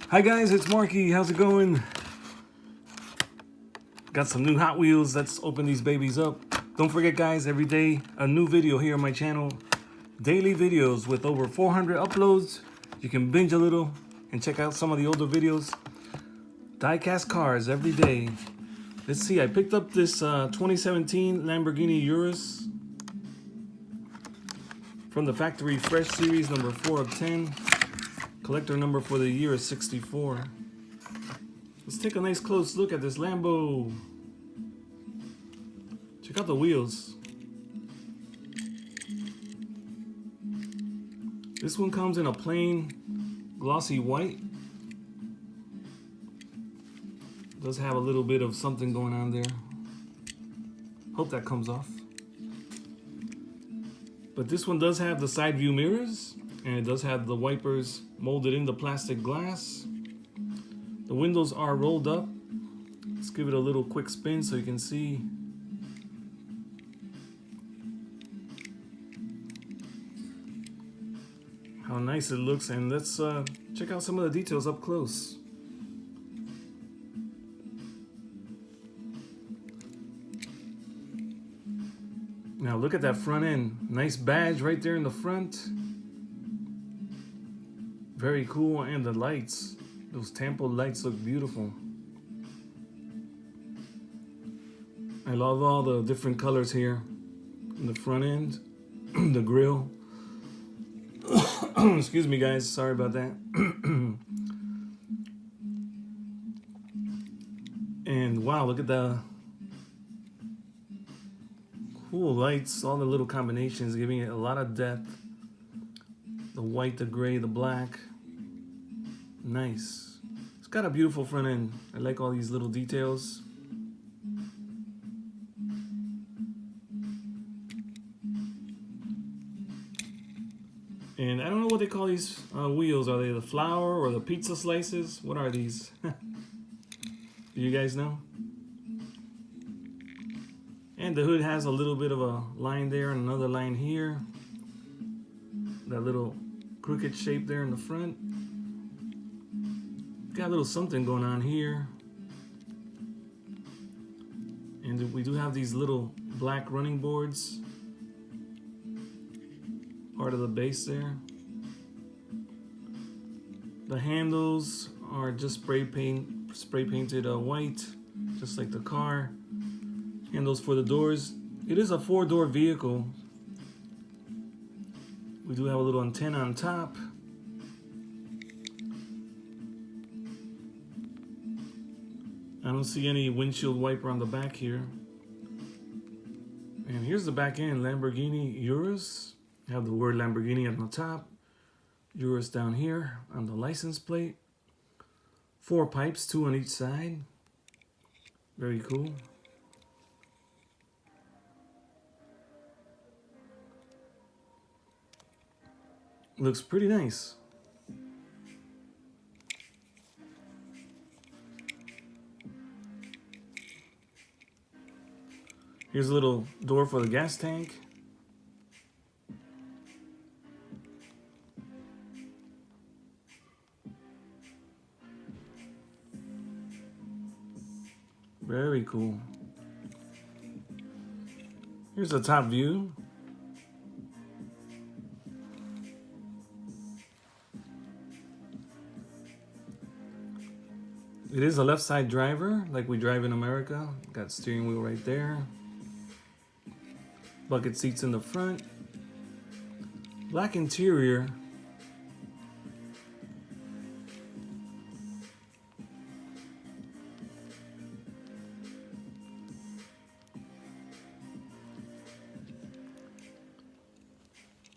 Hi guys, it's Marky. How's it going? Got some new Hot Wheels. Let's open these babies up. Don't forget guys, every day a new video here on my channel. Daily videos with over 400 uploads. You can binge a little and check out some of the older videos. Diecast cars every day. Let's see, I picked up this 2017 Lamborghini Urus from the Factory Fresh Series, number 4 of 10. Collector number for the year is 64. Let's take a nice close look at this Lambo. Check out the wheels. This one comes in a plain glossy white. Does have a little bit of something going on there. Hope that comes off. But this one does have the side view mirrors, and it does have the wipers molded in the plastic glass. The windows are rolled up. Let's give it a little quick spin so you can see. How nice it looks, and let's check out some of the details up close. Now look at that front end. Nice badge right there in the front. Very cool, and the lights. Those Tampo lights look beautiful. I love all the different colors here. In the front end, the grille. Excuse me guys, sorry about that. And wow, look at the cool lights, all the little combinations, giving it a lot of depth. The white, the gray, the black. Nice. It's got a beautiful front end. I like all these little details. And I don't know what they call these wheels. Are they the flour or the pizza slices? What are these? Do you guys know? And the hood has a little bit of a line there and another line here. That little crooked shape there in the front. Got a little something going on here. And we do have these little black running boards. Part of the base there. The handles are just spray painted white, just like the car. Handles for the doors. It is a 4-door vehicle. We do have a little antenna on top. I don't see any windshield wiper on the back here. And here's the back end, Lamborghini Urus. Have the word Lamborghini on the top. Urus down here on the license plate. 4 pipes, 2 on each side. Very cool. Looks pretty nice. Here's a little door for the gas tank. Very cool. Here's the top view. It is a left side driver, like we drive in America. Got steering wheel right there. Bucket seats in the front. Black interior.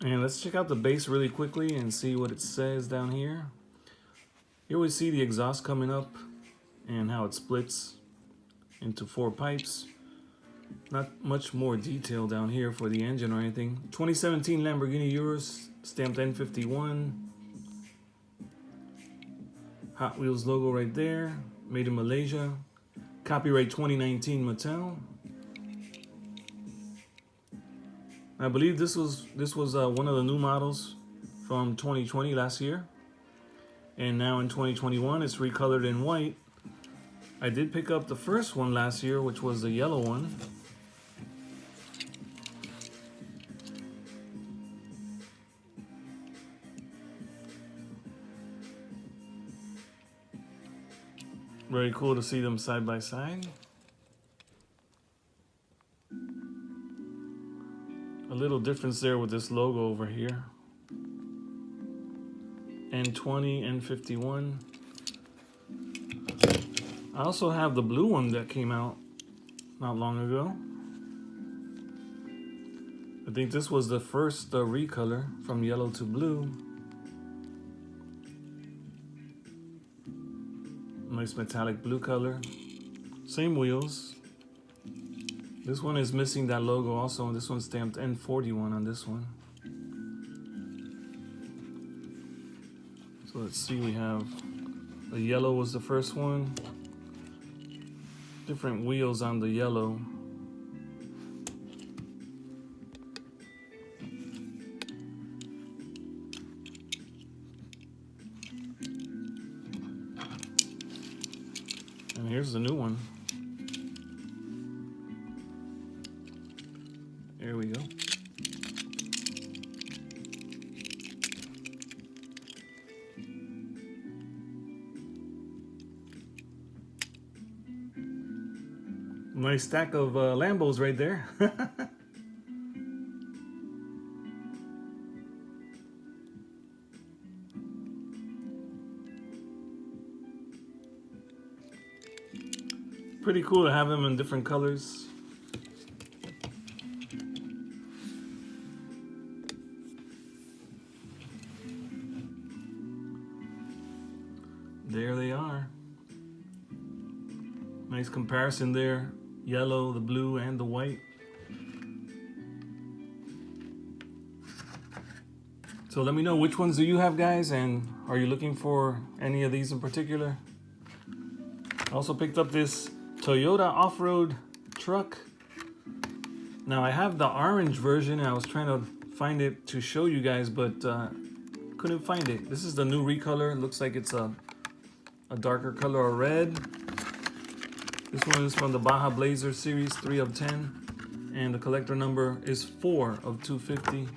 And let's check out the base really quickly and see what it says down here. Here we see the exhaust coming up and how it splits into 4 pipes. Not much more detail down here for the engine or anything. 2017 Lamborghini Urus, stamped N51. Hot Wheels logo right there, made in Malaysia. Copyright 2019 Mattel. I believe this was one of the new models from 2020 last year. And now in 2021, it's recolored in white. I did pick up the first one last year, which was the yellow one. Very cool to see them side by side. A little difference there with this logo over here. N20, N51. I also have the blue one that came out not long ago. I think this was the first recolor from yellow to blue. Nice metallic blue color. Same wheels. This one is missing that logo also, and this one's stamped N41 on this one. So let's see, we have the yellow was the first one. Different wheels on the yellow. And here's the new one. There we go. Nice stack of Lambos right there. Pretty cool to have them in different colors. There they are. Nice comparison there. Yellow, the blue, and the white. So let me know which ones do you have, guys, and are you looking for any of these in particular? I also picked up this Toyota off-road truck. Now I have the orange version, and I was trying to find it to show you guys, but couldn't find it. This is the new recolor. It looks like it's a darker color of red. This one is from the Baja Blazer series, 3 of 10. And the collector number is 4 of 250.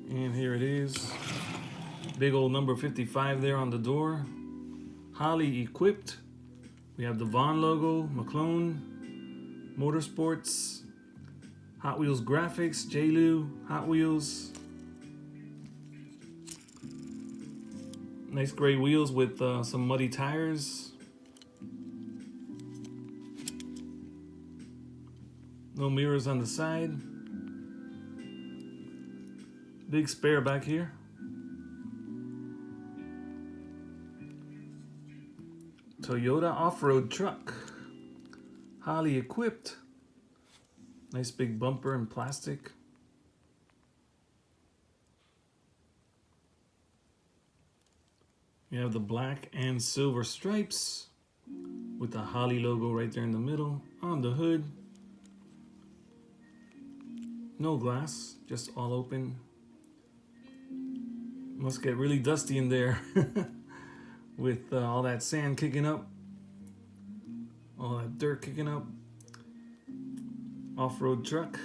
And here it is. Big old number 55 there on the door. Holley equipped. We have the Vaughn logo, McLone, Motorsports, Hot Wheels Graphics, J-Lu, Hot Wheels. Nice gray wheels with some muddy tires. No mirrors on the side. Big spare back here. Toyota off-road truck. Holley equipped. Nice big bumper in plastic. You have the black and silver stripes with the Holley logo right there in the middle on the hood. No glass, just all open. Must get really dusty in there with all that sand kicking up, all that dirt kicking up. Off-road truck.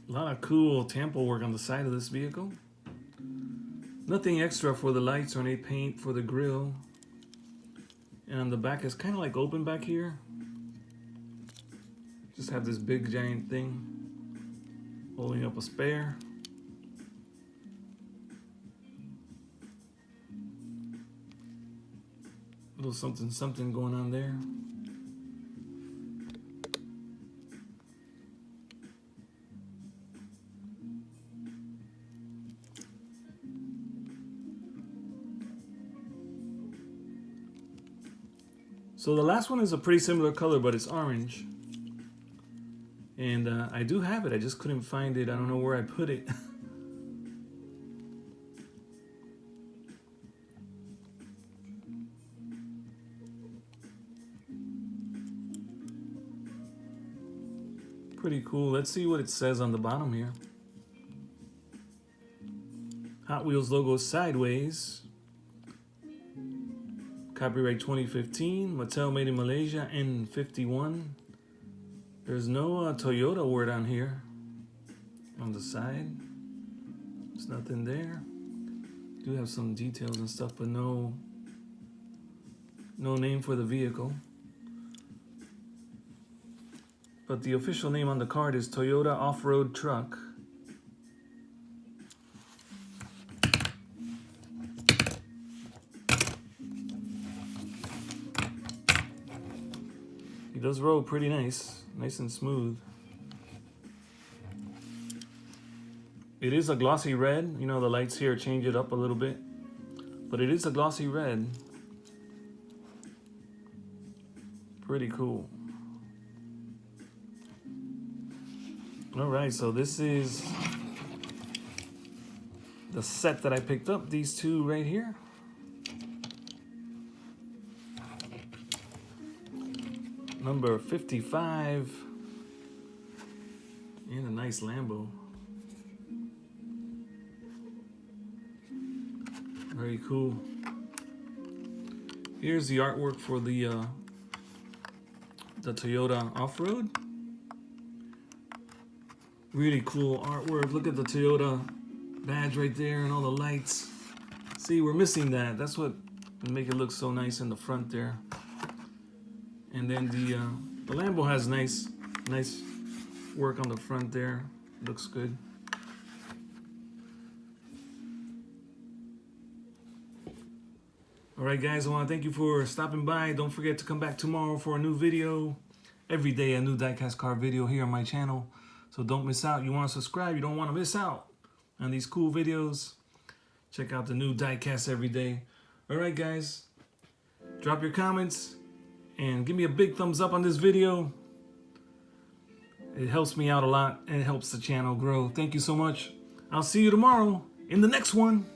A lot of cool tampo work on the side of this vehicle. Nothing extra for the lights or any paint for the grille. And on the back is kind of like open back here. Just have this big giant thing holding up a spare. Little something going on there. So the last one is a pretty similar color, but it's orange. And I do have it, I just couldn't find it. I don't know where I put it. Pretty cool. Let's see what it says on the bottom here. Hot Wheels logo sideways. Copyright 2015. Mattel made in Malaysia. N51. There's no Toyota word on here. On the side. There's nothing there. Do have some details and stuff, but no name for the vehicle. But the official name on the card is Toyota Off-Road Truck. He does roll pretty nice and smooth. It is a glossy red. You know, the lights here change it up a little bit, but it is a glossy red. Pretty cool. All right, so this is the set that I picked up, these two right here. Number 55, and a nice Lambo. Very cool. Here's the artwork for the Toyota Off-Road. Really cool artwork. Look at the Toyota badge right there and all the lights. See, we're missing that. That's what would make it look so nice in the front there. And then the Lambo has nice work on the front there. Looks good. All right, guys, I want to thank you for stopping by. Don't forget to come back tomorrow for a new video. Every day, a new diecast car video here on my channel. So don't miss out. You want to subscribe. You don't want to miss out on these cool videos. Check out the new diecast every day. All right, guys. Drop your comments and give me a big thumbs up on this video. It helps me out a lot and it helps the channel grow. Thank you so much. I'll see you tomorrow in the next one.